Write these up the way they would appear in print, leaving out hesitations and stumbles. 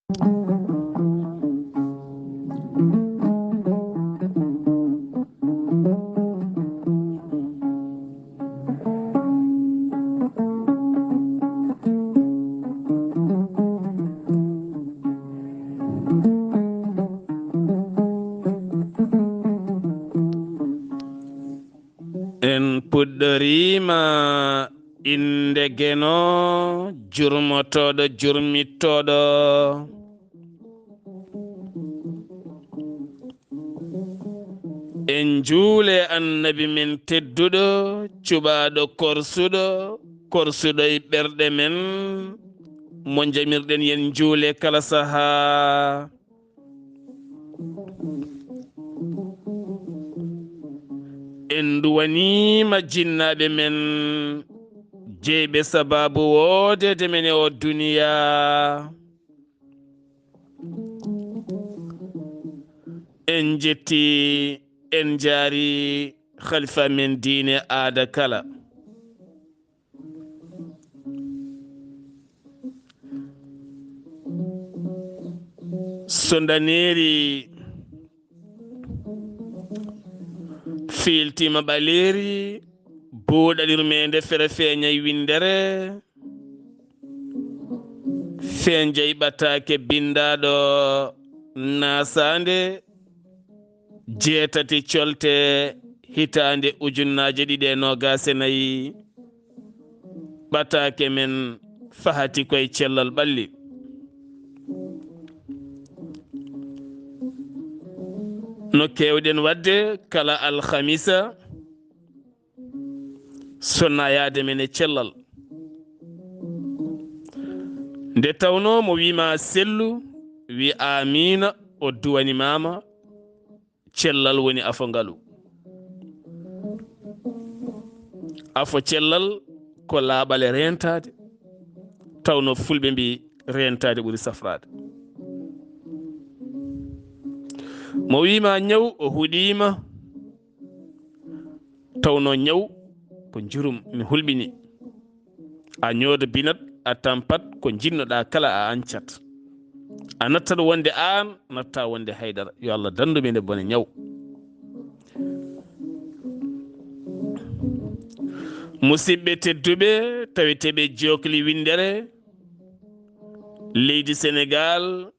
en puɗɗorima inde geno jurmotoɗo jurmittoɗo en juule annabi men tedduɗo cuɓaɗo korsuɗo e ɓerɗe men mo jamirɗen yen juule kala saha. en duwanima jinnaɓe men jeyɓe sababu wodede men e o duniya. en jetti en jaari khalifa men diine aada kala. so daneri filtima ɓaleri buuɗal yurmeende fere feeñay windere feenjay ɓataake bindaɗo naasaande jeetati colte hitande ujunnaje 2024 ɓataake men faati koye cellal ɓalli. no kewɗen wadde kala alhamisa sonnayade men e cellal nde tawno mo wima sellu wi amina o duwani mama cellal woni afo ngalu. afo cellal ko laaɓale rentade tawno fulɓe mbi rentade ɓuri safrade. mo wima ñaw o huuɗima tawno ñaw ko jurum mi hulɓini a ñoodo binat a tampat ko jinnoɗa kala a ancat a nattat wonde an natta wonde haydara. yo Allah dandumen e bone ñaw. musidɓe tedduɓe taweteɓe jokli windere leydi Sénégal,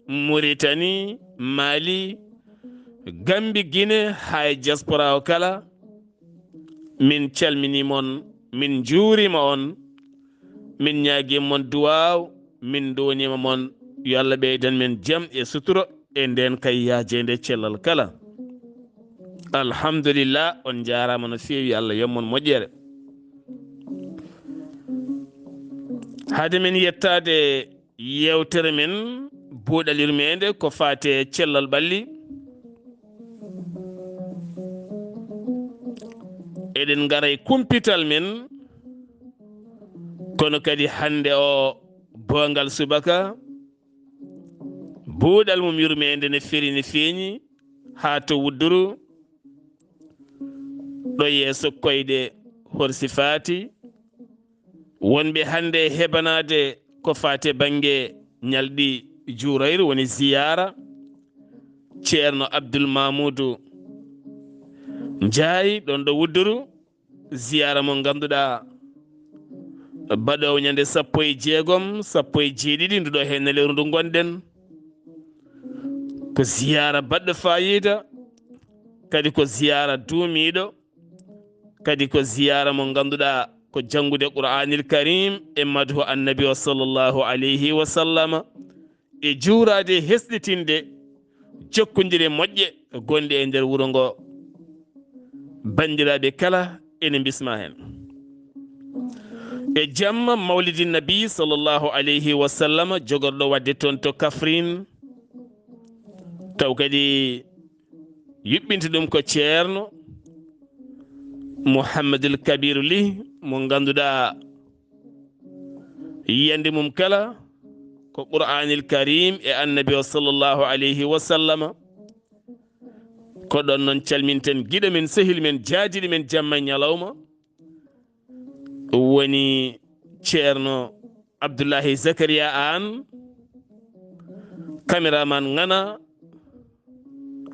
Mauritanie, Mali, Gambi, Guinée hay diaspora o kala min calminimon min juurima on min ñaguimon duwaw min donima mon yo Allah ɓeydan men jaam e suturo e nden kay yajede cellal kala. alhamdulillah on jarama no fewi. Allah yommon moƴƴere. hade men yettade yewtere men buuɗal yurmeende ko fate cellal ɓalli eɗen garay kumpital men kono kadi hande o bongal subaka buuɗal mum yurmeende ne feri ne feeñi ha to wudduru ɗo yeeso koyɗe horsi faati wonɓe hande hebanade ko fate bange ñalɗi juurayru woni ziyara ceerno Abdoul Mamoudou Ndiaye ɗon ɗo wudduru ziyara mo ganduɗa baɗowo ñande 16 17 nduɗo hen neleru ndu gonɗen ko ziyara baɗɗo fayida kadi ko ziyara duumiɗo kadi ko ziyara mo ganduɗa ko jangude qur'anil karim e madhu annabi o sallllahu alayhi wa sallama e juurade hesɗitinde jokkodire moƴƴe gonɗe e nder wuro ngo. bandiraɓe kala ene bisma hen e jamma mawlidi nabi sallllahu alayhi wa sallama jogorɗo wadde toon to Kafrine taw kadi yuɓɓinta ɗum ko ceerno Mouhamadoul Kabiru Ly mo ganduɗa yiyande mum kala ko qur'anil karim e annabi o sallllahu alayhi wa sallama. ko ɗon noon calminten giɗo men sehil men jaajiɗi men jamma ñalawma woni ceerno Abdullahi Zakaria an caméraman ngana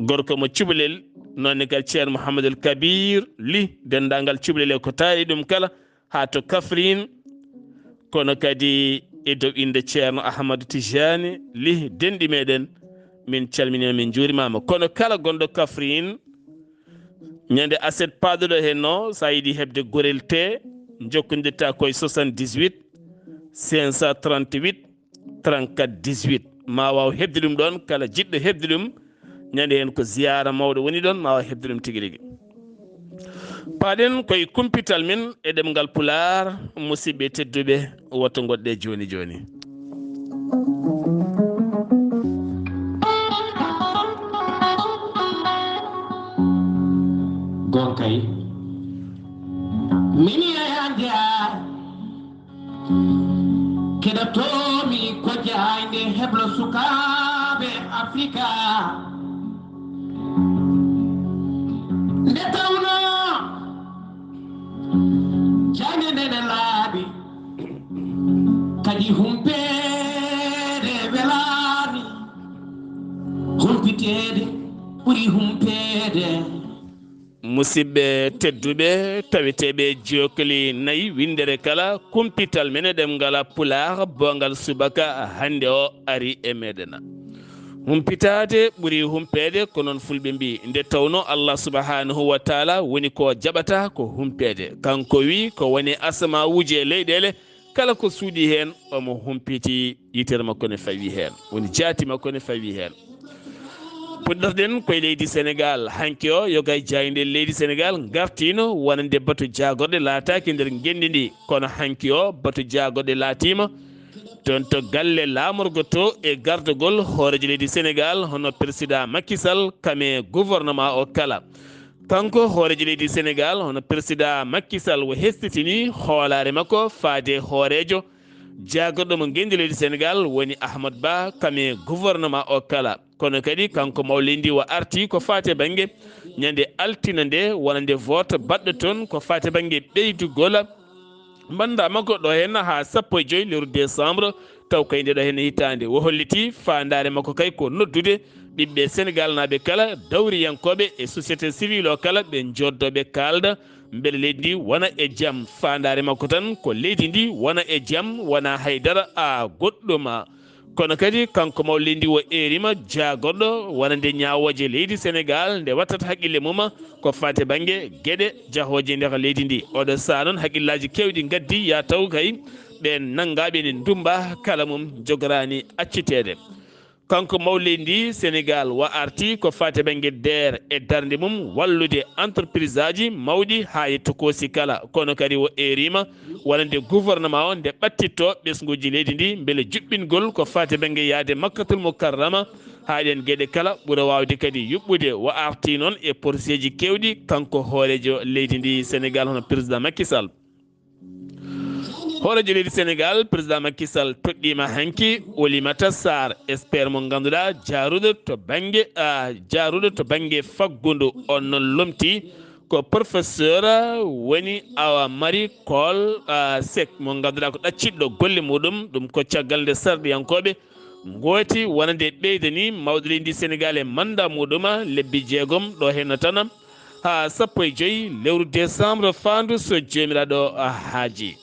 gorko mo cubalel nonne gal ceerno mouhamadoul kabir li dendagal cubalel ko taari ɗum kala ha to Kafrine kono kadi e dow inde ceerno Ahmadou Tijani li denɗi meɗen min calminima min juurimama kono kala gonɗo Kafrine ñande aset paɗuɗo henno sa yiiɗi hebde gorel te jokkodirta koye 78 538 34 18 ma waw hebde ɗum ɗon kala jiɗɗo hebde ɗum ñande hen ko ziyara mawɗo woni ɗon ma waw hebde ɗum tigui rigui paɗen koye kumpital min e ɗemgal Pulaar musidɓe tedduɓe wotto goɗɗe joni joni gonkay mini ayande keɗatomi ko jayde heblo sukaɓe Afrika nde tawno jande ndene laaɓi kadi humpede welani humpitede ɓuuri humpede musidɓe tedduɓe taweteɓe jokali nayyi windere kala kumpital men ɗemgal Pulaar bongal subaka hande o ari e meɗen humpitade ɓuuri humpede ko noon fulɓe mbi nde tawno Allah subhanahu wa taala woni ko jaɓata ko humpede kanko wi ko woni asama wuje e leyɗele kala ko suuɗi hen omo humpiti yitere makko ne fawi hen woni jaati makko ne fawi hen puɗɗorɗen koye leydi Sénégal hanki o yogay jayde leydi Sénégal gartino wonande batu jagorɗe laataki nder genndi ndi kono hanki o batu jagorɗe laatima toon to galle lamorgo to e gardugol hoorejo leydi Sénégal hono président Macky Sall kame gouvernement o kala kanko hoorejo leydi Sénégal hono président Macky Sall o hestitini hoolare makko faade hoorejo jagorɗo mo genndi leydi Sénégal woni Ahmad Ba kame gouvernement o kala kono kadi kanko mawlidi o arti ko fate banggue ñande altine nde wonande vote baɗɗo toon ko fate banggue ɓeydugol banda makko ɗo henna ha 15 lewru décembre taw kay nde ɗo henna hitande o holliti fandare makko kay ko noddude ɓiɓɓe Sénégal naɓe kala dawriyankoɓe e société civile o kala ɓe joddoɓe kalda beele leydi ndi wona e jaam fandare makko tan ko leydi ndi wona e jaam wona haydara a goɗɗuma kono kadi kanko mawlidi o erima jagorɗo wonande ñawoje leydi Sénégal nde wattata haqqille mum ko fate banggue gueɗe jahoje nder leydi ndi oɗo saa noon haqqillaji kewɗi gaddi ya taw kay ɓe nanggaɓe ne dumba kala mum jogorani accitede kanko mawlidi Sénégal wa arti ko fate banggue DER e darde mum wallude entreprise aji mawɗi ha yetto kosi kala kono kadi o erima wonande gouvernement o nde ɓattitto ɓesguji leydi ndi beele juɓɓingol ko fate banggue yaade Makkatul Mukarrama haɗen gueɗe kala ɓuura wawde kadi yuɓɓude o arti noon e projet ji kewɗi kanko hoorejo leydi ndi Sénégal hono président Macky Sall hoorejo leydi Sénégal président Macky Sall toɗɗima hanki Oulimata Sarr expert mo ganduɗa jaruɗo to banggue faggudu on noon lomti ko professeur woni Awa Marie Coll Seck mo ganduɗa ko ɗacciɗɗo golle muɗum ɗum ko caggal nde sardiyankoɓe gooti wonande ɓeydani mawɗo leydi Sénégal e manda muɗum lebbi 6 ɗo henno tan ha 15 lewru décembre fandu so jomiraɗo haaji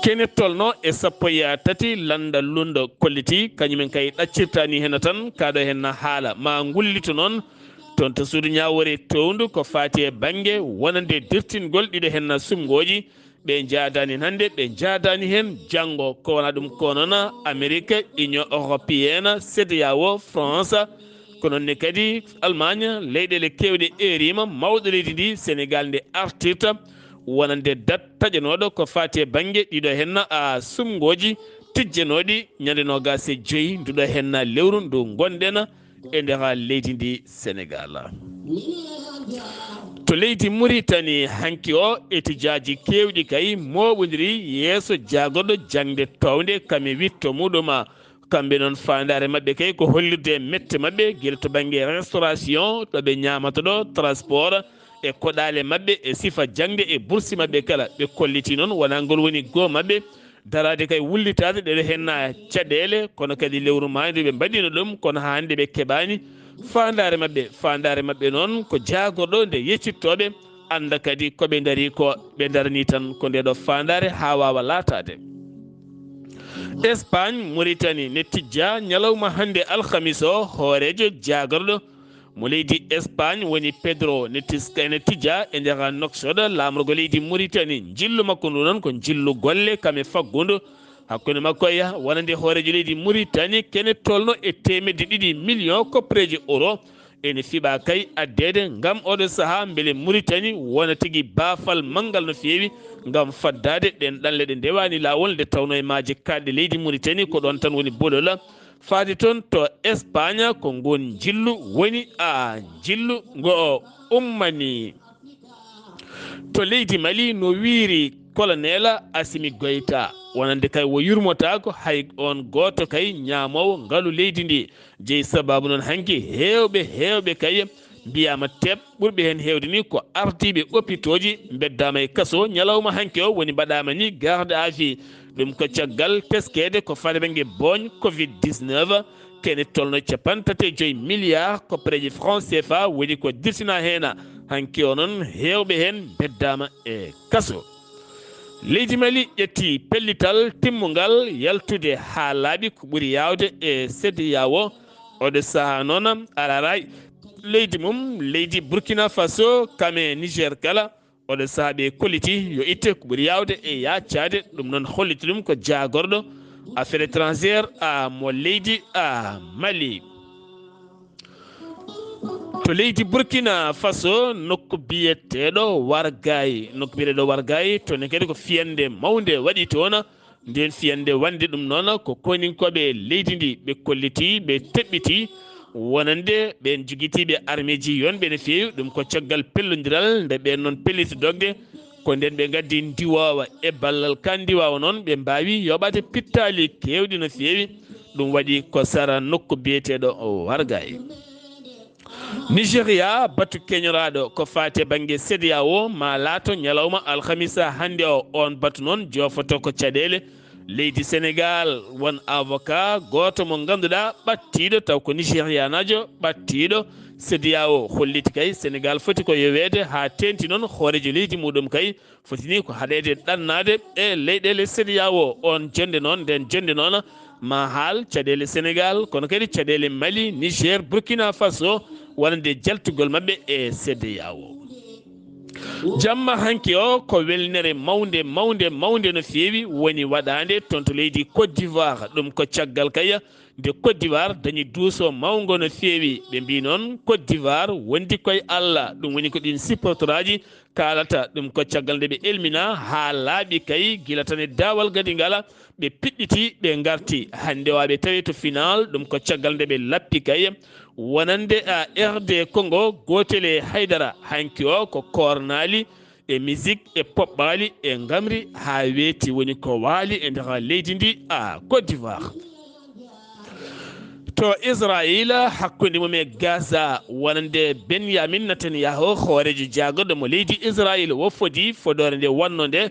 kene tolno e 13 landa lundo kolliti kañumen kay ɗaccirtani hen tan kaɗo hen haala ma gullito noon toon to suudu ñawore towndu ko fati e banggue wonande dirtingol ɗiɗo hen sumgoji ɓe jaadani hen hande ɓe jaadani hen janggo ko wona ɗum ko noon Amérique Union européenne CEDEAO France ko noonne kadi Allemagne leyɗele kewɗe erima mawɗo leydi ndi Sénégal nde artirta wonande dat taƴanoɗo ko fati e banggue ɗiɗo hen sumgoji tijjanoɗi ñande 25 nduɗo hen lewru ndu gonɗen e nder leydi ndi Sénégal to leydi Mauritanie hanki o étudiaji kewɗi kay moɓodiri yeeso jagorɗo jangde towde kame witto muɗum kamɓe noon fandare mabɓe kay ko hollirde mette mabɓe guila to banggue restauration ɗoɓe ñamata ɗo transport e koɗale mabɓe e sifa jangde e boursi mabɓe kala ɓe kolliti noon wona ngol woni goo mabɓe darade kay wullitade ɗeɗo henna caɗele kono kadi lewru maydu ɓe mbaɗino ɗum kono hande ɓe keɓani fandare mabɓe noon ko jagorɗo nde yeccittoɓe anda kadi koɓe daari ko ɓe darani tan ko ndeɗo fandare ha wawa latade. Espagne Mauritanie ne tijja ñalawma hande alhamis o hoorejo jagorɗo mo leydi Espagne woni Pedro ne tijja e nder Nouakchott lamrugo leydi Mauritanie jillu makko ndu noon ko jillu golle kame faggudu hakkude makko ya wonande hoorejo leydi Mauritanie kene tolno e 200 million koppreji euro ene fiɓa kay addede ngam oɗo saaha beele Mauritanie wona tigui baafal manggal no fewi ngam faddade ɗen ɗanle ɗe ndewani lawol nde tawno e maaje kaɗɗe leydi Mauritanie ko ɗon tan woni bolol faadi toon to Espagne ko ngon jillu woni jillu ngo ummani. To leydi Mali no wiiri colonel Assimi Goïta wonande kay wo yurmotako hay on goto kay ñamowo ngaalu leydi ndi jeeyi sababu noon hanki hewɓe kay mbiyama teɓ ɓurɓe hen hewde ni ko ardiɓe hôpitaux ji beddama e kaso ñalawma hanki o woni mbaɗama ni garde à vue ɗum ko caggal teskede ko fade banggue boñ covid-19 kene tolno 35 milliards koppreji franc CFA woni ko dirtina hena hanki o noon hewɓe hen beddama e kaso. Leydi Mali ƴetti pellital timmugal yaltude ha laaɓi ko ɓuuri yawde e CEDEAO oɗo saaha noon araray leydi mum leydi Burkina Faso kame Niger kala oɗo saaha ɓe kolliti yo itte ko ɓuuri yawde e yaccade ɗum noon holliti ɗum ko jagorɗo affaire étrangère mo leydi Mali. To leydi Burkina Faso nokku biyeteɗo wargayi to ne kadi ko fiyande mawde waɗi toon nden fiyande wande ɗum noon ko koninkoɓe leydi ndi ɓe kolliti ɓe teɓɓiti wonande ɓen jogitiɓe armée ji yonɓe no fewi ɗum ko caggal pellodiral nde ɓen noon pelliti dogde ko nden ɓe gaddi ndiwawa e ballal ka ndiwawa noon ɓe mbawi yoɓade pittali kewɗi no fewi ɗum waɗi ko sara nokku biyeteɗo wargayi. Nigéria batu keñoraɗo ko fate banggue CEDEAO ma laato ñalawma alhamisa hande o on batu noon jofoto ko caɗele leydi Sénégal won avocat goto mo ganduɗa ɓattiɗo taw ko Nigéria najo ɓattiɗo CEDEAO holliti kay Sénégal foti ko yowede ha tenti noon hoorejo leydi muɗum kay fotini ko haɗede ɗannade e leyɗele CEDEAO on jonde noon nden jonde noon ma haal caɗele Sénégal kono kadi caɗele Mali Niger Burkina Faso wonande jaltugol mabɓe e CEDEAO. Jamma hanki o ko welnere mawde no fewi woni waɗande toon to leydi Côte d'Ivoire ɗum ko caggal kay nde Côte d'Ivoire dañi duuso mawgo no fewi ɓe mbi noon Côte d'Ivoire wondi koye Allah ɗum woni ko ɗin supporteraji kalata ɗum ko caggal nde ɓe elmina ha laaɓi kay gila tan e dawal gadi ngala ɓe piɗɗiti ɓe garti hande waɓe tawi to final ɗum ko caggal nde ɓe lappi kay wonande RD Congo gotele Haydara hanki o ko kornali e musique e poɓɓali e gamri ha weeti woni ko waali e nder leydi ndi Côte d'Ivoire. To Israël hakkude mum e Gaza wonande Benyamin Netanyahu hoorejo jagorɗo mo leydi Israël wo fodi fodore nde wonno nde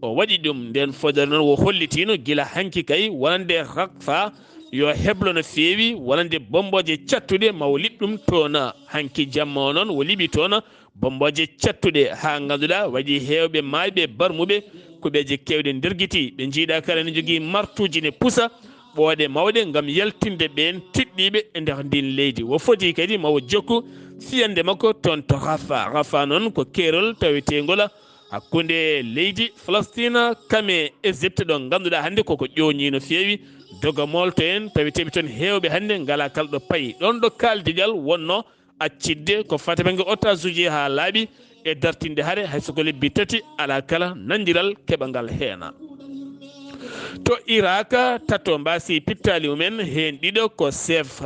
o waɗi ɗum nden fodore noon wo hollitino gila hanki kay wonande Rafah yo heblo no fewi wonande bomboje cattuɗe mawo liɓɗum toon hanki jamma o noon wo liɓi toon bomboje cattuɗe ha ganduɗa waɗi hewɓe mayɓe barmuɓe kuɓeje kewɗe nderguiti ɓe jiiɗa kala ne jogui martuji ne pusa ɓooɗe mawɗe gam yaltinde ɓen tiɗɗiɓe e nder ndin leydi wo foti kadi mawo jokku fiyande makko toon to Rafah noon ko keerol tawetegol hakkude leydi Palestine kame Égypte ɗo ganduɗa hande koko ƴooñi no fewi dogamol to en taweteɓe toon hewɓe hande ngala kalɗo paayi ɗon ɗo kaldigal wonno accidde ko fate banggue otage uji ha laaɓi e dartinde haare haysoko lebbi tati ala kala nandiral keɓangal heena. To Irak tato mbasi pittali mumen hen ɗiɗo ko chef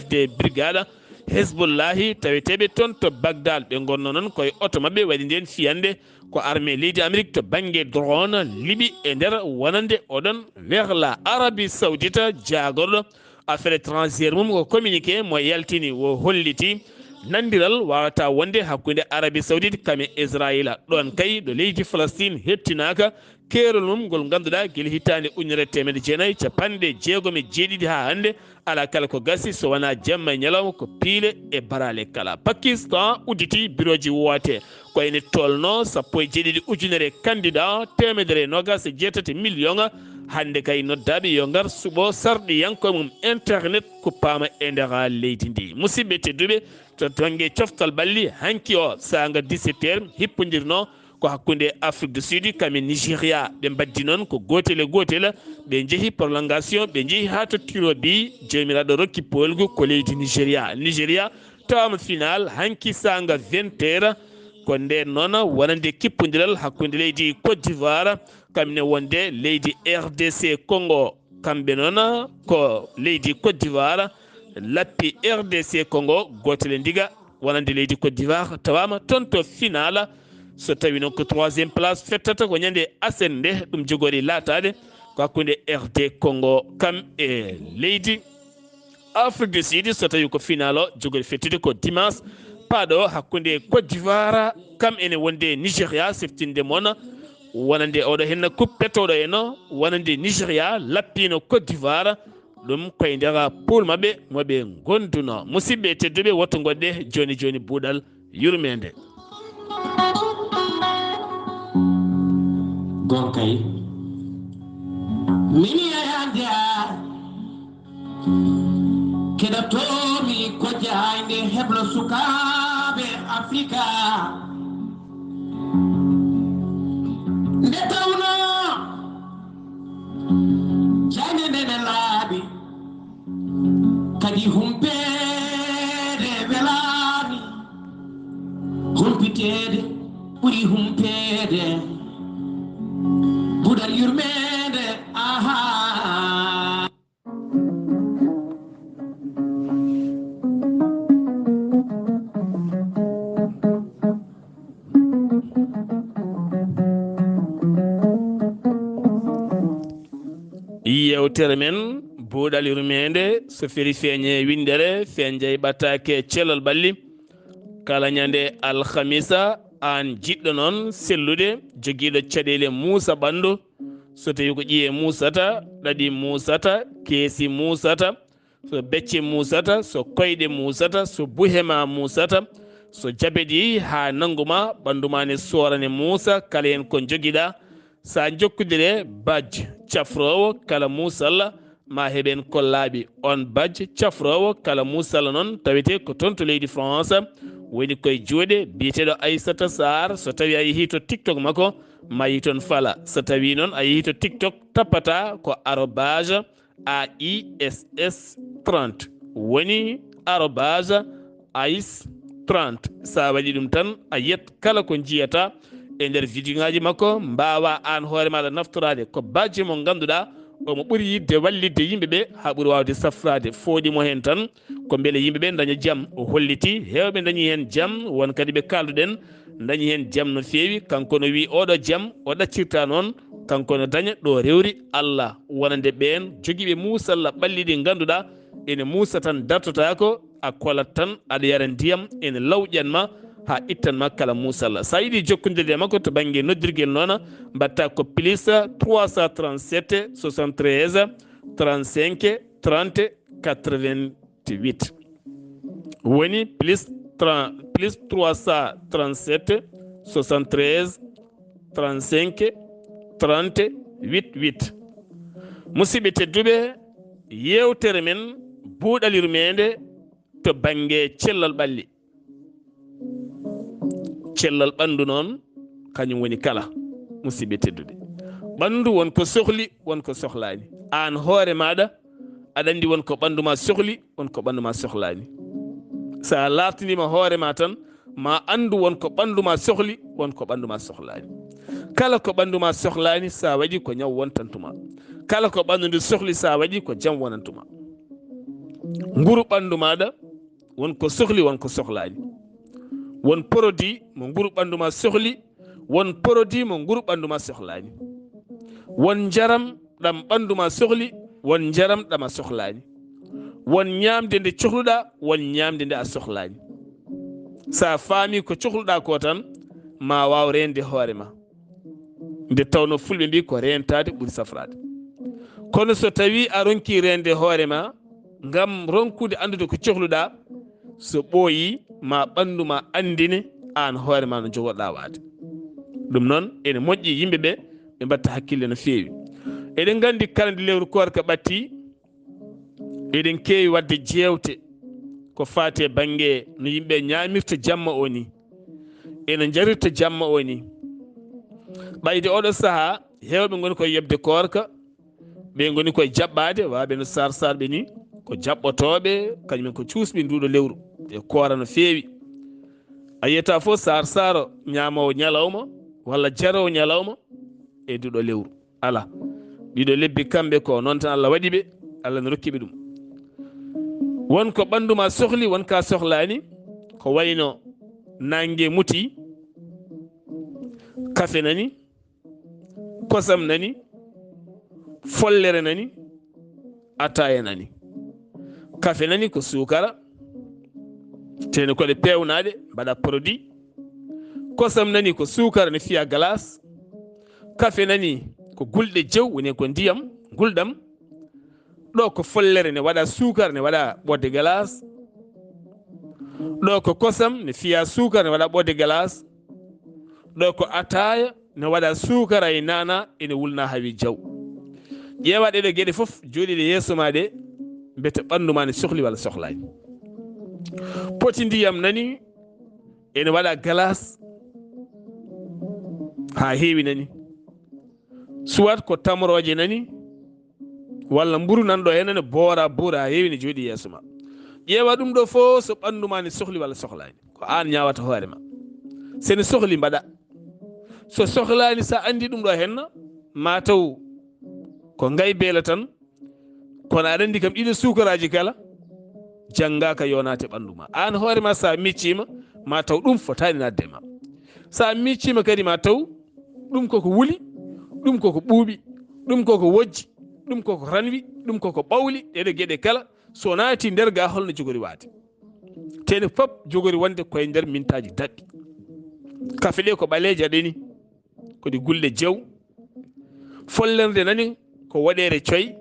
de brigade Hezbollahi taweteɓe toon to Bagdad ɓe gonno noon koye oto mabɓe waɗi nden fiyande ko armée leydi Amérique to banggue drone liɓi e nder wonande oɗon vers la Arabie Saoudite jagorɗo affaire étrangère mum ko communiqué mo yaltini wo holliti nandiral wawata wonde hakkude Arabie Saoudite kame Israila ɗon kay ɗo leydi Palestine hettinaka keerol mum ngol ganduɗa guila hitande 1997 ha hande ala kala ko gasi so wona jamma e ñalawma ko piile e barale kala. Pakistan udditi bureauji woote ko ene tolno 17 ujunere candidat 127 million hande kay noddaɓe yo ngar suɓo sarɗi yankoye mum internet kuppama e nder leydi ndi. Musidɓe tedduɓe to tongue coftal ɓalli hanki o sanga 17h hippodirno ko hakkude Afrique du Sud kame Nigéria ɓe mbaddi noon ko gotel e gotel ɓe jeehi prolongation ɓe jeehi ha to tiroɓi jomiraɗo rokki polgu ko leydi Nigéria tawama final hanki sanga 20h ko nden noon wonande kippodiral hakkude leydi Côte d'Ivoire kamne wonde leydi RDC Congo kamɓe noon ko leydi Côte d'Ivoire lappi RDC Congo gotel ndiga wonande leydi Côte d'Ivoire tawama toon to final so tawi noon ko 3e place fettata ko ñande asende ɗum jogori latade ko hakkude RD Congo kam e leydi Afrique du Sud so tawi ko final o jogori fettude ko dimanche paɗo hakkude Côte d'Ivoire kam ene wonde Nigéria seftinde moon wonande oɗo henna kuppetoɗo eno wonande Nigéria lappino Côte d'Ivoire ɗum koye nder pool maɓɓe moɓe gonduno. Musidɓe tedduɓe wotto goɗɗe joni joni buuɗal yurmende gonkay mini ayande keɗatomi ko jayde heblo sukaɓe Afrika nde tawno jayde ndene laaɓi kadi humpede welani humpitede ɓuuri humpede buuɗal yurmede aha yewtere men buuɗal yurmede so feri feeñe windere feeñjay ɓatake cellal ɓalli kala ñande alhamisa an jiɗɗo noon sellude joguiɗo caɗele muusa ɓandu so tawi ko ƴiye muusata ɗaɗi muusata keesi muusata so becce muusata so koyɗe muusata so buhema muusata so jabeɗi ha nanguma ɓanduma ne sorane muusa kala hen ko joguiɗa sa jokkudire badge cafrowo kala muusalla ma heɓen kollaɓi on badge cafrowo kala muusalla noon tawete ko toon to leydi France woni koye juuɗe biyeteɗo Aissata Saar so tawi a yeehi to TikTok makko ma yi toon fala so tawi noon a yeehi to TikTok tappata ko arobage AISS 30 woni arobage AIS 30 sa waɗi ɗum tan a yiyat kala ko jiyata e nder vidéo ngaji makko mbawa an hoore maɗa naftorade ko badge mo ganduɗa omo ɓuuri yidde wallidde yimɓeɓe ha ɓuuri wawde safrade fooɗimo hen tan ko beele yimɓeɓe daña jaam o holliti hewɓe dañi hen jaam won kadi ɓe kalduɗen dañi hen jaam no fewi kanko no wi oɗo jaam o ɗaccirta noon kanko no daña ɗo rewri Allah wonande ɓen joguiɓe musalla ɓalliɗi ganduɗa ene muusa tan dartotako a kolat tan aɗa yara ndiyam ene lawƴanma ha ittanma kala musalla sa yiiɗi jokkodirde makko to banggue noddirguel noon mbatta ko plus 337 73 35 30 88 woni plus 337 73 35 30 88 musidɓe tedduɓe yewtere men buuɗal yurmede to banggue cellal ɓalli cellal ɓandu noon kañum woni kala musidɓe tedduɗe ɓandu wonko sohli wonko sohlani an hoore maɗa aɗa andi wonko ɓanduma sohli wonko ɓanduma sohlani sa lartinima hoore ma tan ma andu wonko ɓanduma sohli wonko ɓanduma sohlani kala ko ɓanduma sohlani sa waɗi ko ñaw wontantuma kala ko ɓandu ndu sohli sa waɗi ko jaam wonantuma nguru ɓandu maɗa wonko sohli wonko sohlani won produit mo nguru ɓanduma sohli won produit mo nguru ɓanduma sohlani won jaram ɗam ɓanduma sohli won jaram ɗam a sohlani won ñamde nde cohluɗa won ñamde nde a sohlani sa faami ko cohluɗa ko tan ma waw rende hoore ma nde tawno fulɓe mbi ko rentade ɓuuri safrade kono so tawi a ronki rende hoore ma ngam ronkude andude ko cohluɗa so ɓooyi ma ɓandu ma andine an hoore ma no jogoɗa waade ɗum noon ene moƴƴi yimɓeɓe ɓe mbatta hakkille no feewi eɗen gandi kala nde lewru korka ɓatti eɗen keewi wadde jewte ko faati e banggue no yimɓe ñamirta jamma o ni ene jarirta jamma o ni ɓayde oɗo saaha hewɓe goni koye yebde korka ɓe goni koye jaɓɓade waɓe no sar ɓe ni ko jaɓɓotoɓe kañumen ko cuusɓe nduɗo lewru e koora no feewi a yiyata fof sar ñamowo ñalawma walla jarowo ñalawma e duɗo lewru ala ɗiɗo lebbi kamɓe ko noon tan Allah waɗiɓe Allah ne rokkiɓe ɗum wonko ɓanduma sohli wonka sohlani ko wayno nangue muti kafe nani kosam nani follere nani ataya nani kafe nani ko sukara tene koɗe pewnaɗe mbaɗa produit kosam nani ko sukara ne fiya glace kafe nani ko gulɗe jew woni ko ndiyam gulɗam ɗo ko follere ne waɗa sukara ne waɗa ɓodde glace ɗo ko kosam ne fiya sukara ne waɗa ɓodde glace ɗo ko ataya ne waɗa sukara e nana ene wulna hawi jaw ƴeewa ɗeɗo gueɗe foof jooɗiɗe yeeso ma ɗe mbete ɓanduma ne sohli walla sohlani poti ndiyam nani ene waɗa glace ha heewi nani soit ko tamoroje nani walla mburu nanɗo henane boora buura ha heewi ne jooɗi yeeso ma ƴeewa ɗum ɗo fof so ɓanduma ne sohli walla sohlani ko an ñawata hoore ma sene sohli mbaɗa so sohlani sa andi ɗum ɗo henna mataw ko ngay beela tan kono aɗa andi kam ɗiɗo sukaraji kala janggaka yonate ɓanduma an hoorema sa miccima ma taw ɗum fotani nadde ma sa miccima kadi ma taw ɗum koko wuli ɗum koko ɓuuɓi ɗum koko wojji ɗum koko ranwi ɗum koko ɓawli ɗeɗo gueɗe kala so naati nder ga holno jogori waade tene foof jogori wonde koye nder mintaji daɗɗi kafe ɗe ko ɓaleje aɗeni kodi gulɗe jew follerde nani ko waɗere coy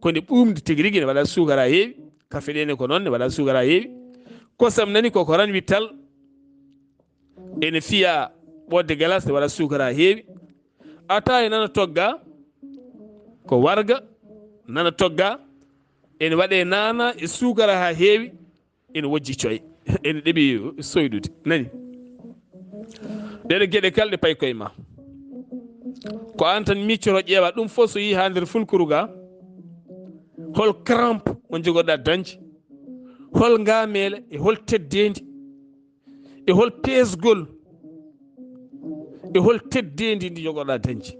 kode ɓumde tigui rigui ne waɗa sukara ha heewi kafe ɗene ko noon ne waɗa sukara ha heewi kosam nani koko ranwi tal ene fiya ɓodde glace ne waɗa sukara ha heewi ataye nana togga ko warga nana togga ene waɗe nana e sukara ha heewi ene wojji coy ene ɗeeɓi soydude nani ɗeɗo gueɗe kala ɗe pay koye ma ko an tan miccoro ƴeewa ɗum fof so yi ha nder fulkuru ga hol crampe on jogoɗa dañde hol ngamele e hol teddedi e hol peesgol e hol teddedi ndi jogoɗa dañde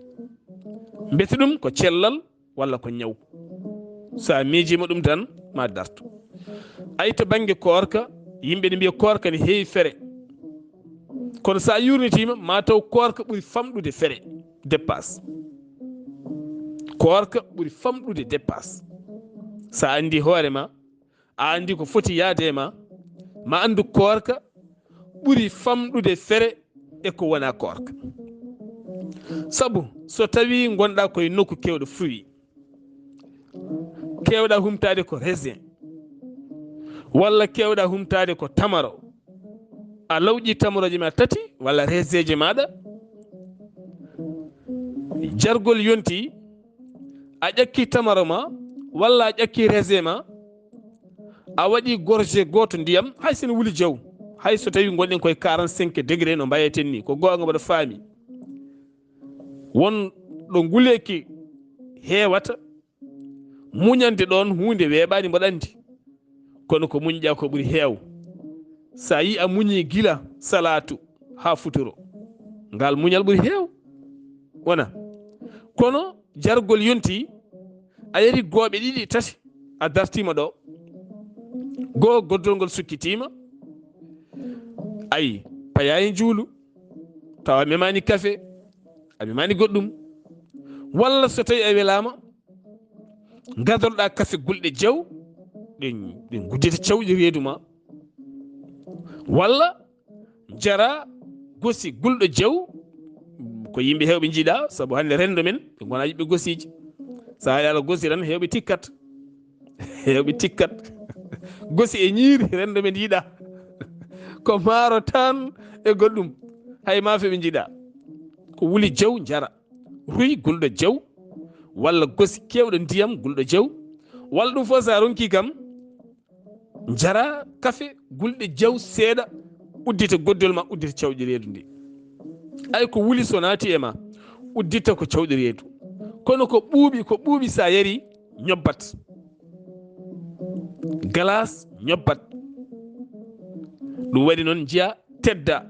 mbete ɗum ko cellal walla ko ñaw sa miijima ɗum tan ma dartu ay to banggue korka yimɓe ne mbiya korka ne heewi fere kono sa yurnitima ma taw korka ɓuuri famɗude fere dépasse korka ɓuuri famɗude dépasse sa andi hoorema a andi ko foti yaade ma andu korka ɓuuri famɗude fere e ko wona korka saabu so tawi gonɗa koye nokku kewɗo fruit kewɗa humtade ko raisin walla kewɗa humtade ko tamaro a lawƴi tamaroje ma tati walla raisin je maɗa jargol yonti a ƴakki tamaro ma walla a ƴakki raisin ma a waɗi gorgé goto ndiyam hay sene wuli jaw hay so tawi gonɗen koye 45 degré no mbayeten ni ko gonga mbaɗa faami won ɗo nguleki heewata muñande ɗon hunde weeɓani mbaɗa andi kono ko muñƴa ko ɓuuri heew sa yi a muñi gila salatu ha futuro ngal muñal ɓuuri heew wona kono jargol yonti a yari gooɓe ɗiɗi tati a dartima ɗo goo goddol ngol sukkitima ayi payayi juulu tawa memani café a memani goɗɗum walla so tawi a welama gadorɗa café gulɗe jaw ɗen guddita cawƴi reedu ma walla jara gosi gulɗo jew ko yimɓe hewɓe jiiɗa saabu hande rendo men ɓe gona yiɓɓe gosiji sa haali ala gosi tan hewɓe tikkat hewɓe tikkat gosi e ñiiri rendo men yiiɗa ko maaro tan e goɗɗum hay maafe ɓe jiiɗa ko wuli jew jara ruy gulɗo jew walla gosi kewɗo ndiyam gulɗo jew walla ɗum fof sa ronki kam jara kafe gulɗe jew seeɗa uddita goddol ma uddita cawɗi reedu ndi ay ko wuli so naati e ma uddita ko cawɗi reedu kono ko ɓuuɓi sa yari ñobbat glace ñobbat ɗum waɗi noon jiya tedda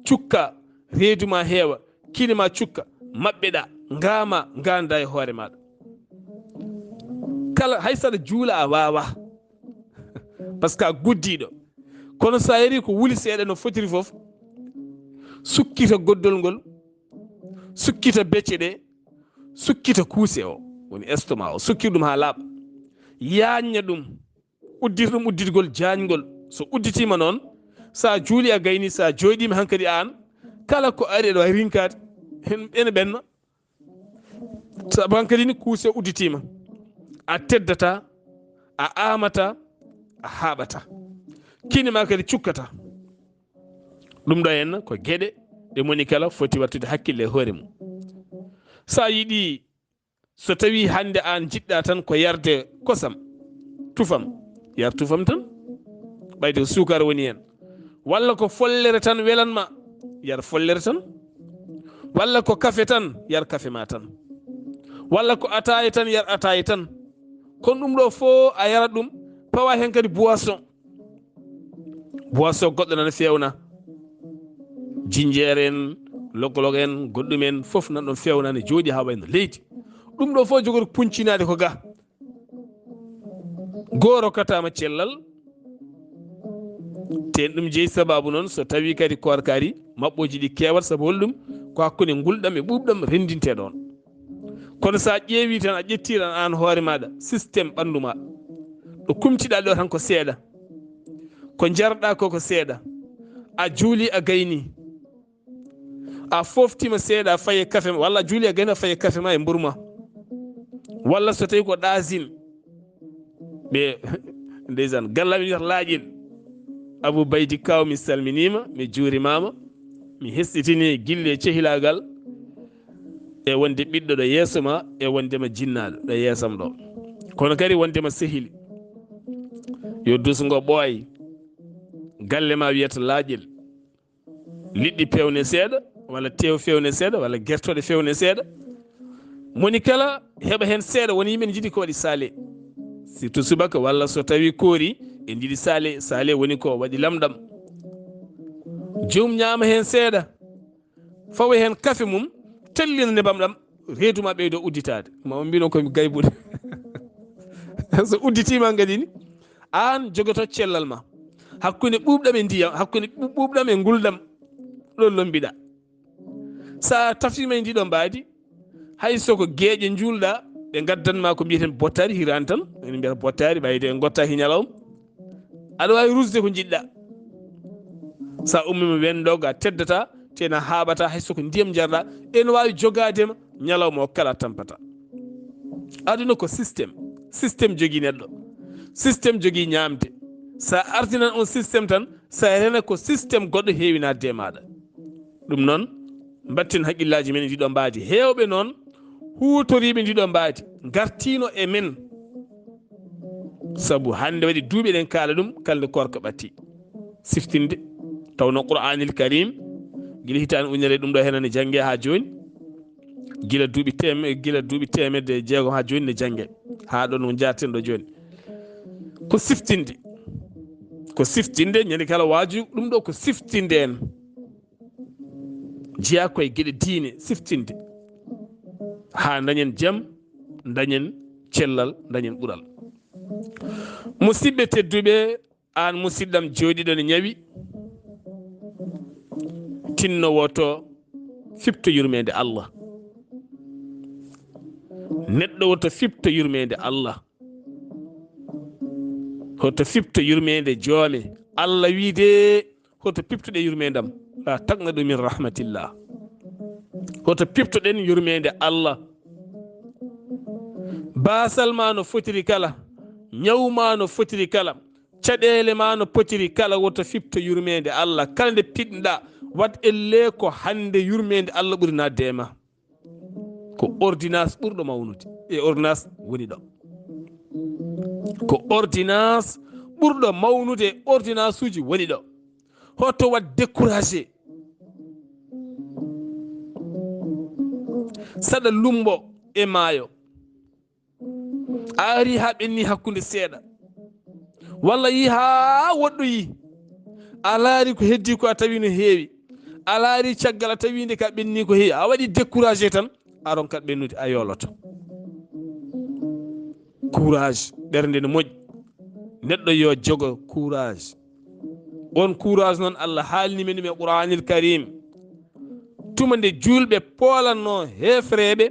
cukka reedu ma heewa kine ma cukka maɓɓeɗa ngama ganda e hoore maɗa kala hay saɗa juula a wawa par ce que a guddiɗo kono sa yari ko wuli seeɗa no fotiri foof sukkita goddol ngol sukkita becce ɗe sukkita kuuse o woni estomac o sukkir ɗum ha laaɓa yañña ɗum uddir ɗum uddirgol jañgol so udditima noon sa juuli a gayni sa joyɗima hankkadi an kala ko ari ɗo a rinkade ene ɓenna sabu hankkadi ni kuuse udditima a teddata a amata a haaɓata kini ma kadi cukkata ɗum ɗo henna ko gueɗe ɗe moni kala foti wattude hakkille e hoore mum sa yiiɗi so tawi hande an jiɗɗa tan ko yarde kosam tufam yar tufam tan ɓayde ko sukara woni hen walla ko follere tan welanma yar follere tan walla ko kafe tan yar kafe ma tan walla ko ataye tan yar ataye tan kono ɗum ɗo fo a yarat ɗum pawa hen kadi boisson goɗɗo nana fewna jinjeere en logolog en goɗɗum en fof nan ɗon fewna ne jooɗi ha wayno leydi ɗum ɗo fof jogori puncinade ko ga goo rokkatama cellal ten ɗum jeeyi sababu noon so tawi kadi korkari maɓɓoji ɗi kewat saabu holɗum ko hakkude gulɗam e ɓuuɓɗam rendinte ɗon kono sa ƴeewi tan a ƴettiran an hoore maɗa systéme ɓandu ma ɗo kumtiɗa ɗo tan ko seeɗa ko jarɗa ko seeɗa a juuli a gayni a foftima seeɗa faye kafe ma walla a juuli a gayni a faye kafe ma e mburma walla so tawi ko ɗasin ɓe ndeysan gallaɓe wiyata laaƴel abou baydi kaw mi salminima mi juurimama mi hesɗitini guille cehilagal e wonde ɓiɗɗo ɗo yeeso ma e wondema jinnaɗo ɗo yeesam ɗo kono kadi wondema sehili yo dusgo ɓooy galle ma wiyata laaƴel liɗɗi pewne seeɗa walla tew fewne seeɗa walla guertoɗe fewne seeɗa moni kala heɓa hen seeɗa woni yimɓe ne jiiɗi ko waɗi saale surtout subaka walla so tawi koori en jiiɗi saale woni ko waɗi lamɗam jomum ñaama hen seeɗa fawa hen kafe mum tellina nebam ɗam reeduma ɓeydo udditade mama mbino komi gaybude so udditima kadi ni an jogoto cellal ma hakkude ɓuuɓɗam e ndiyam hakkude ɓuuɓɗam e guldam ɗon lombiɗa sa taftima e ndiɗo mbaadi hay soko gueeƴe juulɗa ɓe gaddanma ko mbiyeten bottari hirani tan ene mbiyata bottari ɓayde en gottaki ñalawma aɗa wawi rusde ko jiɗɗa sa ummima wenɗo ga teddata tena haaɓata hay soko ndiyam jarɗa ene wawi jogadema ñalawma o kala tampata aduna ko systéme jogui neɗɗo systéme jogui ñamde sa artinan on systéme tan sa rena ko systéme goɗɗo heewinadde e maɗa ɗum noon batten haqqillaji men ndiɗo mbaadi hewɓe noon huutoriɓe ndiɗo mbaadi gartino e men saabu hande waɗi duuɓi ɗen kaala ɗum kalde korka ɓatti siftinde tawno qur'anil karim guila hitani ujunere ɗum ɗo henane jangge ha joni guila duuɓi temedde jeegom ha joni ne jangge ha ɗon no jarten ɗo joni ko siftinde ñande kala waaju ɗum ɗo ko siftinde en jeeya koye gueɗe diine siftinde ha dañen jaam dañen cellal dañen ɓuural musidɓe tedduɓe an musidɗam jooɗiɗo ne ñawi tinnowo to fifto yurmede Allah neɗɗo woto fifto yurmede Allah hoto fifto yurmede joome Allah wiide hoto piftuɗe yurmedam la taqnatu min rahmatillah. hoto piptoɗen yurmede Allah. basal ma no fotiri kala, ñaw ma no fotiri kala, caɗele ma no potiri kala, woto fipto yurmede Allah. kala nde piɗɗa wat elle ko hande yurmede Allah ɓuri nadde e ma, ko ordonnance ɓurɗo mawnude e ordonnance woni ɗo, ko ordonnance ɓurɗo mawnude e ordonnance uji woni ɗo. hoto wat découragé, saɗa lumbo e maayo, a ari ha ɓenni hakkude seeɗa, walla yi ha woɗɗoyi, a laari ko heddi ko a tawi no heewi, a laari caggal a tawinde ka ɓenni ko heewi, a waɗi découragé tan, a ronkat ɓennude, a yoloto. courage ɓernde no moƴƴi, neɗɗo yo jogo courage. on courage noon Allah haalni men ɗum e Qur'anil Karim. tuma nde julɓe poolanno hefreɓe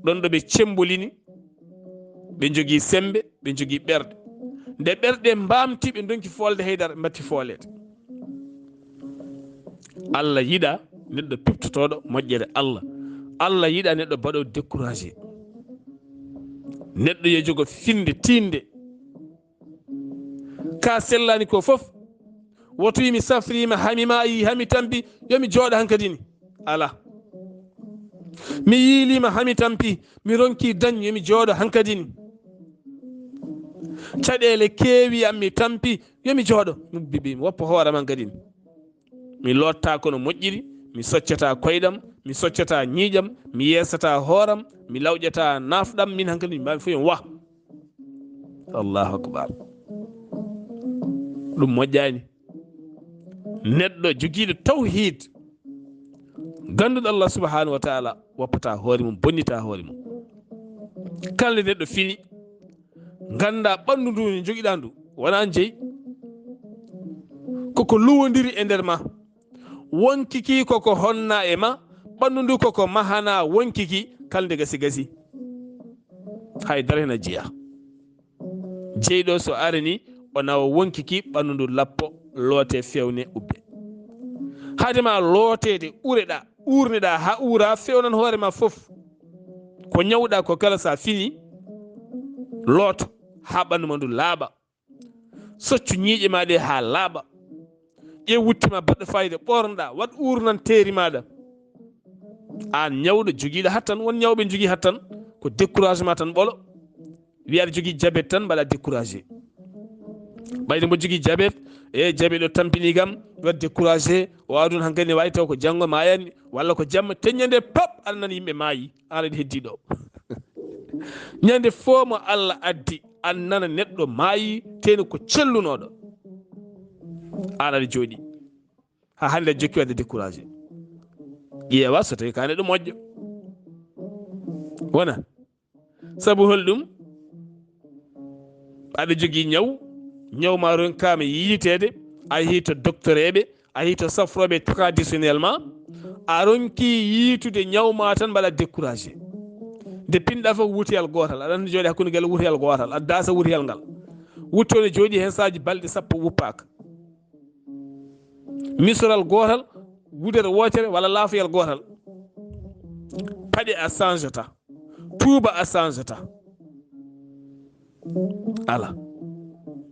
ɗon ɗo ɓe cembolini, ɓe jogii sembe, ɓe jogii ɓerɗe. nde ɓerɗe mbamti ɓe donki folde haydara ɓe mbatti foolede. Allah yiɗa neɗɗo piptotoɗo moƴƴere Allah. Allah yiɗa neɗɗo baɗo découragé. neɗɗo yo jogo finde tinde. ka sellani ko fof, woto yimi safrima hamima yi hami tampi yomi jooɗo hankadini, ala. mi yiilima hami tampi mi ronki dañ yomi jooɗo hankadini. caɗele keewi am mi tampi yomi jooɗo mi woppa hoore man kadini. mi lotta kono moƴƴiri, mi soccata koyɗam, mi soccata ñiiƴam, mi yeesata hooram, mi lawƴata nafɗam, min hankadi mbawi fof yon wa. allahu akbar. ɗum moƴƴani. neɗɗo jogiiɗo tawhid, ganduɗo Allah subhanahu wa taala, woppata hoore mum, bonnita hoore mum. kala neɗɗo fini ganda ɓandu ndu ne joguiɗa ndu wona jeeyi, koko luwodiri e nder ma. wonkiki koko honna e ma, ɓandu ndu koko mahana wonkiki, kala nde gasi gasi haydara hena jeeya. jeeyɗo so arani o nawa wonkiki, ɓandu ndu lappo, loote, fewne, ubbe. hadema lootede ureɗa, urneɗa ha ura, fewnan hoorema fof. ko ñawɗa ko kala sa fini looto ha ɓandu ma ndu laaɓa. soccu ñiiƴe ma ɗe ha laaɓa. ƴeew wuttima baɗɗo fayida ɓornoɗa, wat urnanteri maɗa. an ñawɗo joguiɗo hattan, won ñawɓe jogui hattan ko découragement tan ɓolo. wiya aɗa jogui diabète tan mbaɗa découragé. ɓayde mbo jogui diabète, e diabète o tampini kam wat découragé, o aduna hankkadi ne wawi taw ko janggo mayani, walla ko jamma teññande pap aɗa nana yimɓe maayi, an aɗa heddi ɗo. ñande fo mo Allah addi an nana neɗɗo maayi teno ko cellunoɗo, an aɗa jooɗi ha hande aɗa jokki wadde découragé. ƴeewa so tawi ka neɗɗo moƴƴo wona. saabu holɗum, aɗa jogui ñaw ma ronkama yiitede, a yeehi to docteur eɓe, a yeehi to safroɓe traditionnellement, a ronki yiitude ñaw ma tan mbaɗa découragé. nde pinɗa fof wutiyal gotal, aɗa andi jooɗi hakkude ngal wutiyal gotal, a dasa wutiyal ngal, wutto ne jooɗi hen saji balɗe sappo wuppaka. misoral gotal, wudere wotere, walla laafoyal gotal. paɗe a changeta, tuuba a changeta, ala.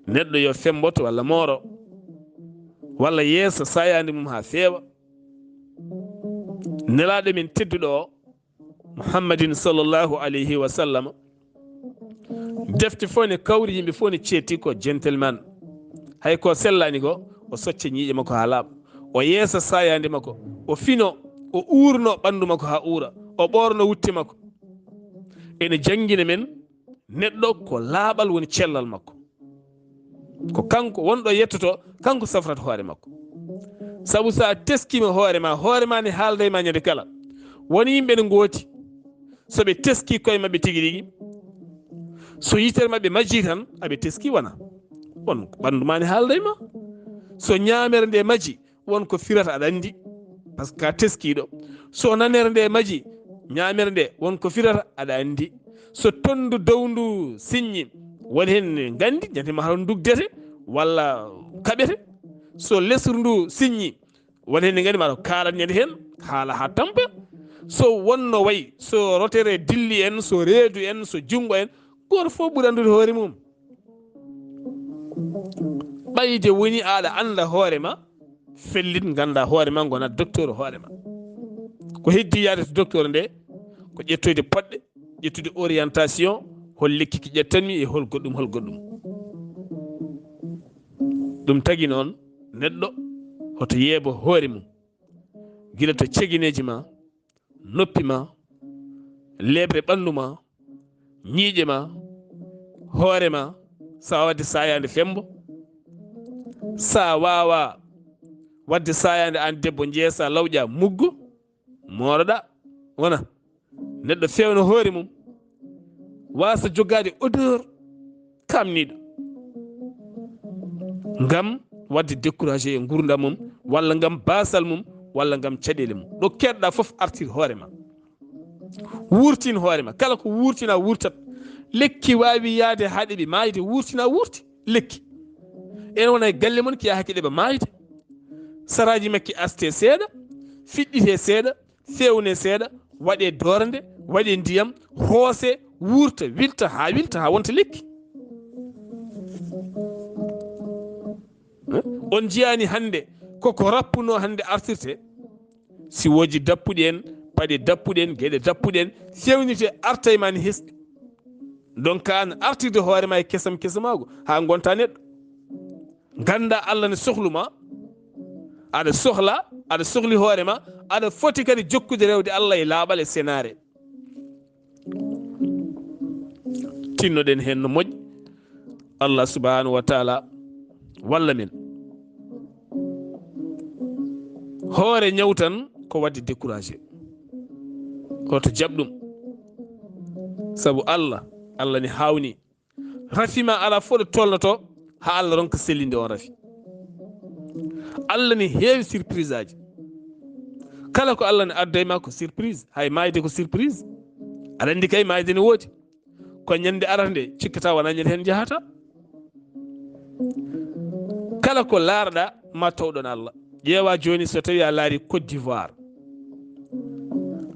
neɗɗo yo femboto walla mooro, walla yeeso sayande mum ha feewa. nelaɗo min tedduɗo o muhammadin sallllahu alayhi wa sallam, defte fof ne kawri, yimɓe fof ne ceetti ko gentleman. hay ko sellani ko o socce ñiiƴe makko ha laaɓa, o yeesa sayande makko, o fino, o urno ɓandu makko ha ura, o ɓorno wutte makko. ene jangguina men neɗɗo ko laaɓal woni cellal makko, ko kanko wonɗo yettoto, kanko safrata hoore makko. saabu sa teskima hoorema ne haaldayma ñande kala. woni yimɓe ne gooti, soɓe teski koye mabɓe tigui rigui, so yitere mabɓe majji tan aɓe teski wona, won ɓandu ma ne haaldayma. so ñamere nde majji won ko firata aɗa andi, par ce que ka teskiɗo. so nanere nde majji, ñamere nde won ko firata aɗa andi. so tondu downdu siññi, woni hen gandi ñandema haɗon dugdete walla kaɓete. so lesru ndu siññi, woni hen ngani maɗa kalanñede hen haala ha tampa so wonno wayi so rotere dilli en so reedu en so jungo en goto fof ɓuuri andude hoore mum ɓayde woni aɗa anda hoorema fellit ganda hoorema gona docteur hoorema ko heddi yaade to docteur nde ko ƴettoyde poɗɗe ƴettude orientation hol lekki ki ƴettanmi e hol goɗɗum ɗum tagui noon neɗɗo hoto yeebo hoore mum guila to ceguineji ma noppi ma lebre ɓandu ma ñiiƴe ma hoore ma sa wadde sayande fembo sa wawa wadde sayande an debbo jeesa lawƴa muggo moɗoɗa wona neɗɗo fewno hoore mum wasa jogade odeur kamniɗo ngam wadde découragé e gurdam mum walla ngam basal mum walla ngam caɗele mum ɗo keɗɗa foof artir hoorema wurtin hoorema kala ko wurtina wurtat lekki wawi yaade haɗe ɓe mayde wurtina wurti lekki en wona e galle mon ki yaha hakke ɗeɓe mayde saraji makki aste seeɗa fiɗɗite seeɗa fewne seeɗa waɗe dorande waɗe ndiyam hoose wurta wilta ha wonta lekki on jiyani hande koko rappuno hande artirte si woji dappuɗi en paɗe dappuɗi en gueɗe dappuɗi en fewnite arta e mani hesɗi donc an artirde hoorema e kesamago ha gonta neɗɗo ganda Allah ne sohluma aɗa sohli hoorema aɗa foti kadi jokkude rewde Allah e laaɓal e senare tinnoɗen hen no moƴƴi Allah subhanahu wa taala walla men hoore ñawtan ko wadde découragé hoto jaɓɗum saabu Allah ni hawni rafima ala fof ɗo tolnoto ha Allah ronka sellinde on rafi Allah ni heewi surprise aji kala ko Allah ne adda ma ko surprise hay mayde ko surprise aɗa andi kay mayde ne woodi ko ñande arande cikkata wona ñande hen jahata kala ko laarɗa ma tawɗon Allah ƴeewa joni so tawi a laari Côte d'Ivoire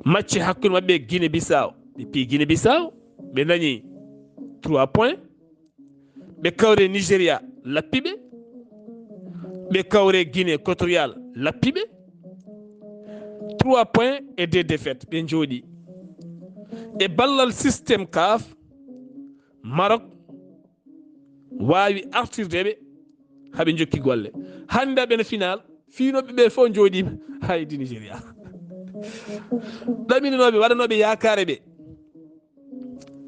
match hakkude mabɓe Guinée Bissau ɓe pi Guinée Bissau ɓe dañi 3 points ɓe kawre Nigéria lappiɓe ɓe kawre Guinée équatorial lappiɓe 3 points et 2 défaites ɓe jooɗi e ballal systéme CAF Maroc wawi artirdeɓe haɓe jokki golle hande ɓene final fiinoɓe ɓe fof jooɗima haydi Nigéria ɗamininoɓe waɗanoɓe yakare ɓe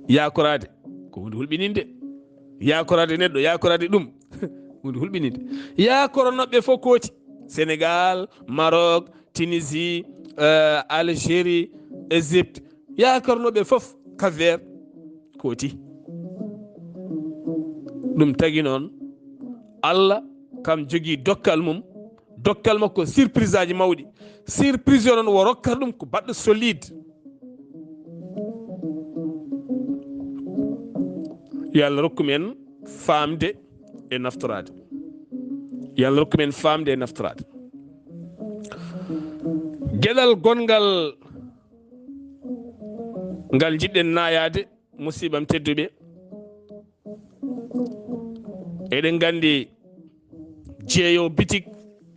yakorade ko hunde hulɓininde yakorade neɗɗo yakorade ɗum hunde hulɓininde yakoranoɓe fof kooti Sénégal Maroc Tunisie Algérie Égypte yakoranoɓe fof Cap-Vert kooti ɗum tagui noon Allah kam jogui dokkal makko surprise aji mawɗi surprise o noon wo rokkata ɗum ko baɗɗo solide yo Allah rokku men famde e naftorade gueɗal gongal ngal jiɗɗen nayade musibam tedduɓe eɗen gandi jeeyo bitik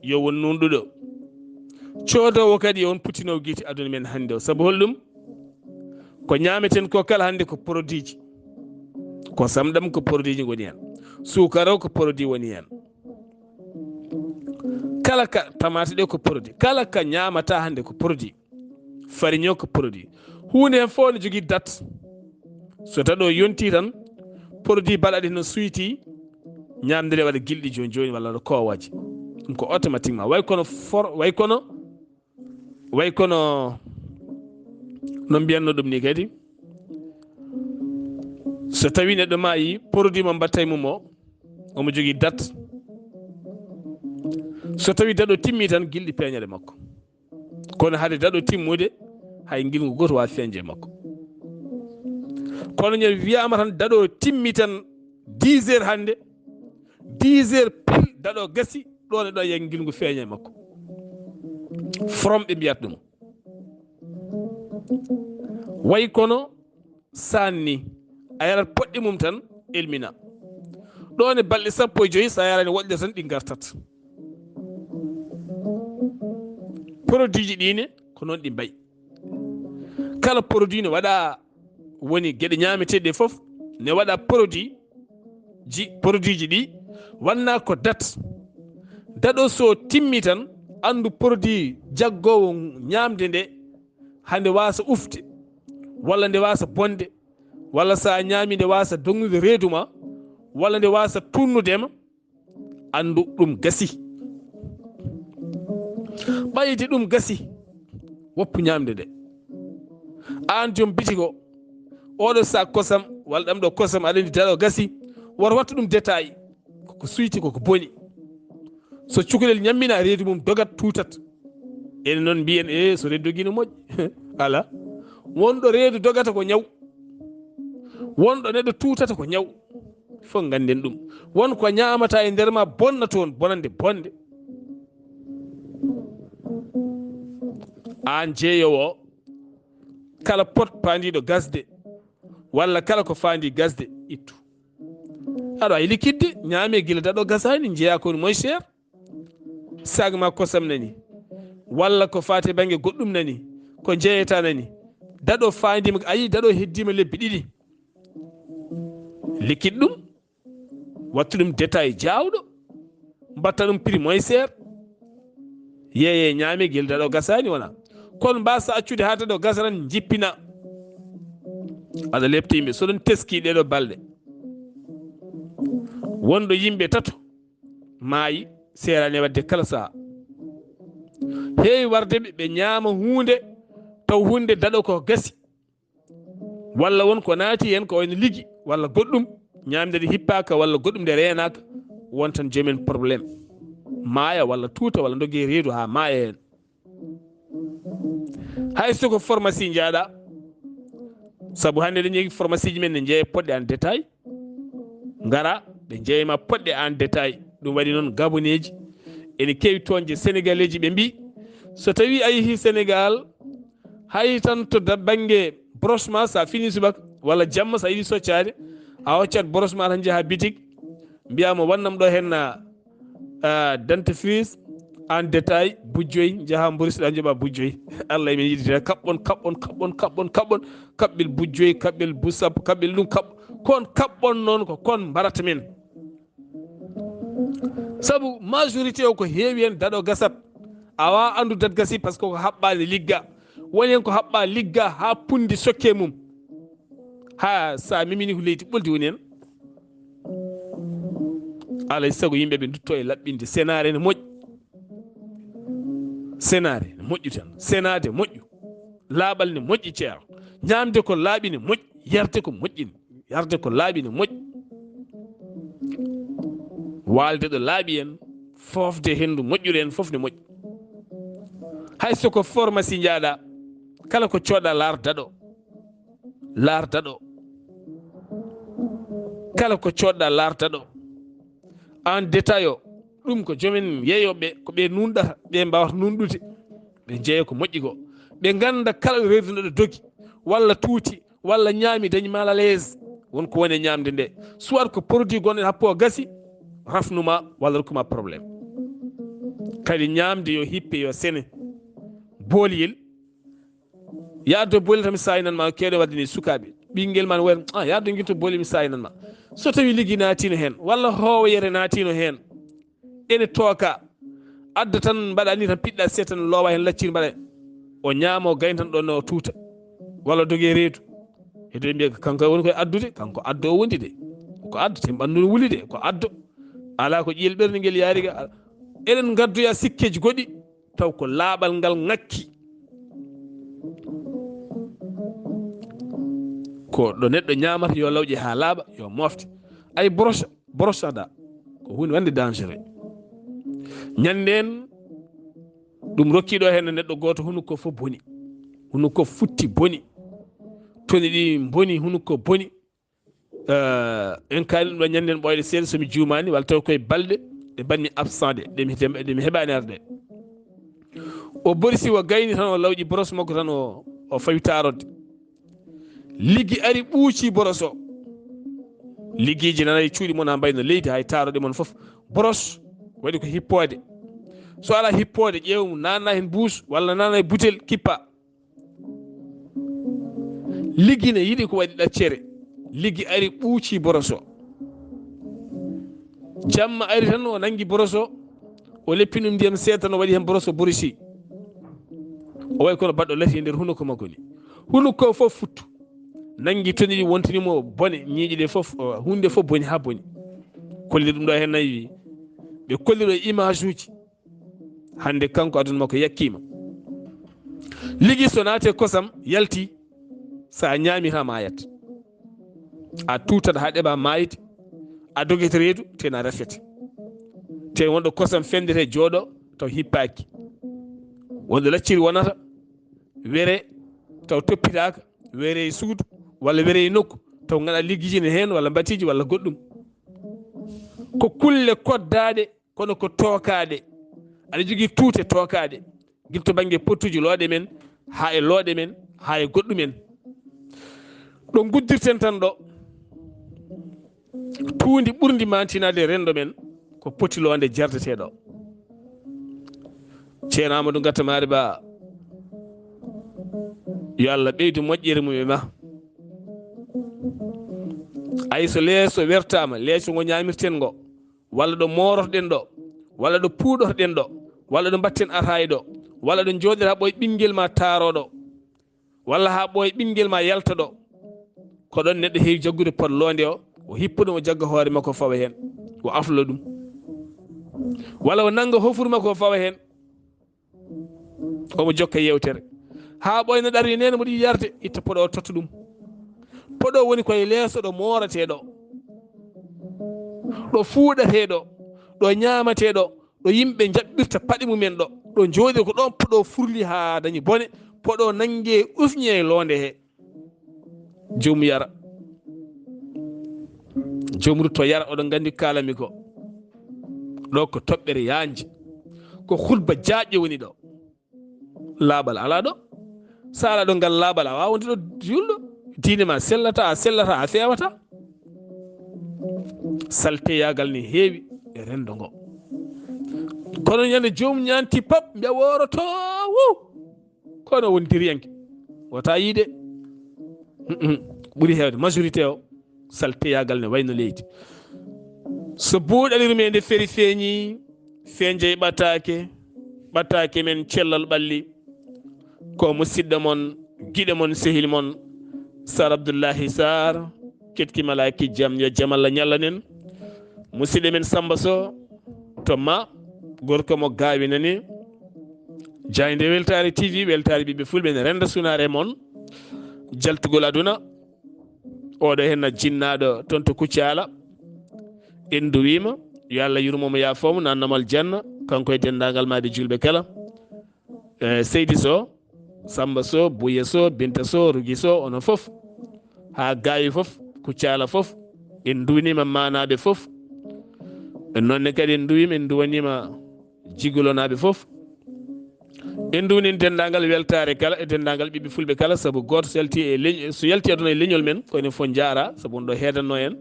yo won nunɗuɗo codowo kadi on putino guiti aduna men hande o saabu holɗum ko ñameten ko kala hande ko produit ji ko samɗam ko produit ji goni hen sukara ko produit woni hen kala ka tamate ɗe ko produit kala ka ñamata hande ko produit farine ko produit hunde hen fof ne jogui date so taɗo yonti tan produit baɗaɗe no suyti ñamdere waɗa gilɗi joni walla no kowaji ɗum ko automatiquement way kono no mbiyanno ɗum ni kadi so tawi neɗɗo maayi produit mo mbatta e mum o omo jogui date so tawi daɗo timmi tan gilɗi peñade makko kono haade daɗo timmude hay gilgu goto wawi feñde makko kono ñe wiyama tan daɗo timmi tan 10 heures hande 10 heures pile daɗo gasi ɗon e ɗo yen gilgu feeñe makko from ɓe mbiyata ɗum way kono sanni a yarat poɗɗe mum tan elmina ɗon e balɗe 15 sa yarani woɗɗe tan ɗi gartat produit ji ɗine ko noon ɗi mbayi kala produit ne waɗa woni gueɗe ñameteɗe foof ne waɗa produit ji ɗi wanna ko date daɗo so timmi tan andu produit jaggowo ñamde nde hande wasa ufde walla nde wasa bonde walla sa ñaami nde wasa donnude reedu ma walla nde wasa tunnudema andu ɗum gasi ɓayde ɗum gasi woppu ñamde nde an joom biti ko oɗo sac kosam walla ɗam ɗo kosam aɗa andi daɗo gasi woto wattu ɗum détail koko suyti koko boni so cukalel ñammina reedu mum dogat tutat ene noon mbiyen so reedu dogino moƴƴi ala wonɗo reedu dogata ko ñaw wonɗo neɗɗo tutata ko ñaw fof ganden ɗum won ko ñamata e nder ma bonna toon bonande bonde an jeeyowo kala pot pandiɗo gasde walla kala ko fandi gasde ittu aɗa wawi likkidde ñaame guila daɗo gasani jeeya koni moy cher sag ma kosam nani walla ko fate banggue goɗɗum nani ko jeeyata nani daɗo fandima ayi daɗo heddima lebbi ɗiɗi likkid ɗum wattu ɗum détail jawɗo mbatta ɗum prix moy cher yeye ñaame guila daɗo gasani wona kono mbasa accude ha daɗo gasa tan jippina aɗa lepta yimɓe soɗon teski ɗeɗo balɗe wonɗo yimɓe tato maayi serani wadde kala saha heewi wardeɓe ɓe ñaama hunde taw hunde daɗo ko gasi walla won ko naati hen ko wayno ligui walla goɗɗum ñamde nde hippaka walla goɗɗum nde renaka wontan joomen probléme maaya walla tuuta walla dogue reedu ha maaya hen hay soko pharmacie jaaɗa saabu hande ɗen jogui pharmacie ji men ne jeeya poɗɗe en détail gara ɓe jeeyma poɗɗe en détail ɗum waɗi noon gaboneji ene kewi toonje sénégalais ji ɓe mbi so tawi a yeehi sénégal hay tan to banggue brossement sa fini subaka walla jamma sa yiiɗi soccade a hoccat brossement tan jaaha bitig mbiyama wannam ɗo hen dentifrice en détail bujjoyi jaaha mborisoɗa jooɓa bujjoyi Allah emin yiɗi kaɓɓon kaɓɓel bujjoyi kaɓɓel busappo kaɓɓel ɗum kon kaɓɓon noon ko kon mbarata men saabu majorité o ko heewi hen daɗo gasat awa andu dat gasi par ce que ko haɓɓani ligga woni hen ko haɓɓa ligga ha pundi sokke mum ha sa mimini ko leydi ɓoldi woni hen alay saago yimɓeɓe dutto e laɓɓinde sénare ne moƴƴi sénare ne moƴƴu tan sénade moƴƴu laaɓal ne moƴƴi ceero ñamde ko laaɓi ne moƴƴi yarde ko moƴƴini yarde ko laaɓi ne moƴƴi walde ɗo laaɓi en fofde hendu moƴƴude en foof ne moƴƴi hay soko pharmacie jaaɗa kala ko coɗɗa lardaɗo kala ko coɗɗa lardaɗo en détail o ɗum ko joomen yeeyoɓe ko ɓe nunɗata ɓe mbawata nunɗude ɓe jeeya ko moƴƴi ko ɓe ganda kala ɗo reedu ɗo dogui walla tuuti walla ñaami dañi mal à l'aise wonko woni e ñamde nde soit ko produit gonɗo happo gasi rafnuma walla rokkuma probléme kadi ñamde yo hippe yo sene booliyel yaddo booli tan mi sayinanma kewɗe wadde ni sukaɓe ɓinguel ma ne wayta yaddo guilto booli mi sayinanma so tawi ligui naatino hen walla howoyere naatino hen ene tooka adda tan mbaɗa ni tan piɗɗa seeɗa tan lowa hen lacciri mbaɗa o ñaamo gayn tan ɗon o tuuta walla dogue reedu hedo mbiya kanko woni koye addude kanko addo o wondi de ko addo te ɓandu no wuli de ko addo ala ko ƴiyel ɓerde nguel yaariga eɗen gaddoya sikkeji goɗɗi taw ko laaɓal ngal ŋakki ko ɗo neɗɗo ñamata yo lawƴe ha laaɓa yo mofte ay brochada ko hunde wande dangereux ñanden ɗum rokkiɗo hen neɗɗo goto hunukko fof boni hunukko futti boni toni ɗi boni hunukko boni en kaali ɗum ɗo ñanden ɓoyɗe seeɗa somi jumani walla taw koye balɗe ɗe banmi absent ɗe ɗe mi heɓani arde o borisi o gayni tan o lawƴi boros makko tan o fawi taarode liggi ari ɓuuci boros o liggiji nanayi cuuɗi mon ha mbayno leydi hay taarode mon foof boros waɗi ko hippode so ala hippode ƴeew nanna hen buus walla nanna e butel kippa liggi ne yiɗi ko waɗi ɗaccere liggi ari ɓuuci boros o jamma ari tan o nangi boros o leppi ɗum ndiyam seeɗa no waɗi hen boros o borisi o way kono baɗɗo lati e nder hunuko makko ni hunuko fof futtu nangi toni ɗi wontanimo bone ñiiƴi ɗe fof hunde fof boni ha boni kolli ɗum ɗo hen nayi ɓe kolliɗo image uji hande kanko aduna makko yakkima ligui so naate kosam yalti sa ñaami ha mayat a tutat ha ɗeɓa mayde a dogete reedu tena refete te wonɗo kosam fendete jooɗo taw hippaki wonɗo lacciri wonata were taw toppitaka were e suudu walla were e nokku taw gaɗa liggijine hen walla mbatiji walla goɗɗum ko kulle koddaɗe kono ko tookaɗe aɗa jogui tuute tookaɗe guila to banggue pottuji looɗe men ha e looɗe men ha e goɗɗumen ɗo guddirten tan ɗo tuundi ɓurdi mantinade e rendo men ko potilonde jardeteɗo ceerno Amadou Gattamari Ba yo Allah ɓeydu moƴƴere mum e ma ay so leeso wertama leeso ngo ñamirten ngo walla ɗo morotoɗen ɗo walla ɗo puuɗotoɗen ɗo walla ɗo mbatten ataye ɗo walla ɗo jooɗira ha ɓooye ɓinguel ma taaroɗo walla ha ɓooye ɓinguel ma yalta ɗo ko ɗon neɗɗo heewi jaggude podlonde o hippa ɗum o jagga hoore makko fawa hen o aflo ɗum walla o nanga hofuru makko o fawa hen omo jokka yewtere ha ɓoyno ɗari nene moɗo yarde itta poɗo o totta ɗum poɗo woni koye leeso ɗo morateɗo ɗo fuuɗateɗo ɗo ñamateɗo ɗo yimɓe jaɓɓirta paɗe mumen ɗo jooɗi ko ɗon poɗo furli ha dañi bone poɗo nangue ufñe e londe he jomum yara jomum rutto yara oɗon gandi kalami ko ɗo ko toɓɓere yanje ko hutba jaƴƴe woni ɗo laaɓal ala ɗo sa ala ɗo ngal laaɓal a wawa wonde ɗo julɗo diine ma sellata a fewata salteyagal ni heewi e rendo ngo kono ñande jomum ñanti pap mbiya woroto kono woni diriyanke wota yiide ɓuuri hewde majorité o salteyagal ne wayno leydi so buuɗal yurmeende feri feeñi feeñje e ɓataake men cellal ɓalli ko musidɗo mon guiɗe mon sehil mon Saar Abdullaahi Saar ketki malaki jam yo jam Allah ñallanen musidɗo men Samba Sow to ma gorko mo gaawi nani jayde weltare TV weltare ɓiɓɓe fulɓe ne renda sunare mon jaltugol aduna oɗo henna jinnaɗo toon to Kuccala en duwima yo Allah yurmomo yafomo nannamal janna kanko e dendagal made julɓe kala Seydi Sow Samba Sow Bouye Sow Binta Sow Rugui Sow onon foof ha gaawi foof Kuccala foof en duwnima manaɓe foof nonne kadi en duwima en duwanima jigolonaɓe foof en duwnin dendagal weltare kala e dendagal ɓiɓɓe fulɓe kala saabu goto so yalti aduna e leñol men ko enen fof jaara saabu on ɗo heedanno en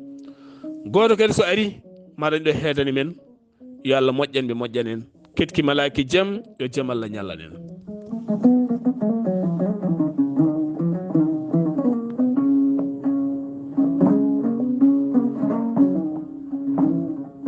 goto kadi so ari maɗa ɗo heedani men yo Allah moƴƴanɓe moƴƴan en ketki malaki jaam yo jaam Allah ñallan en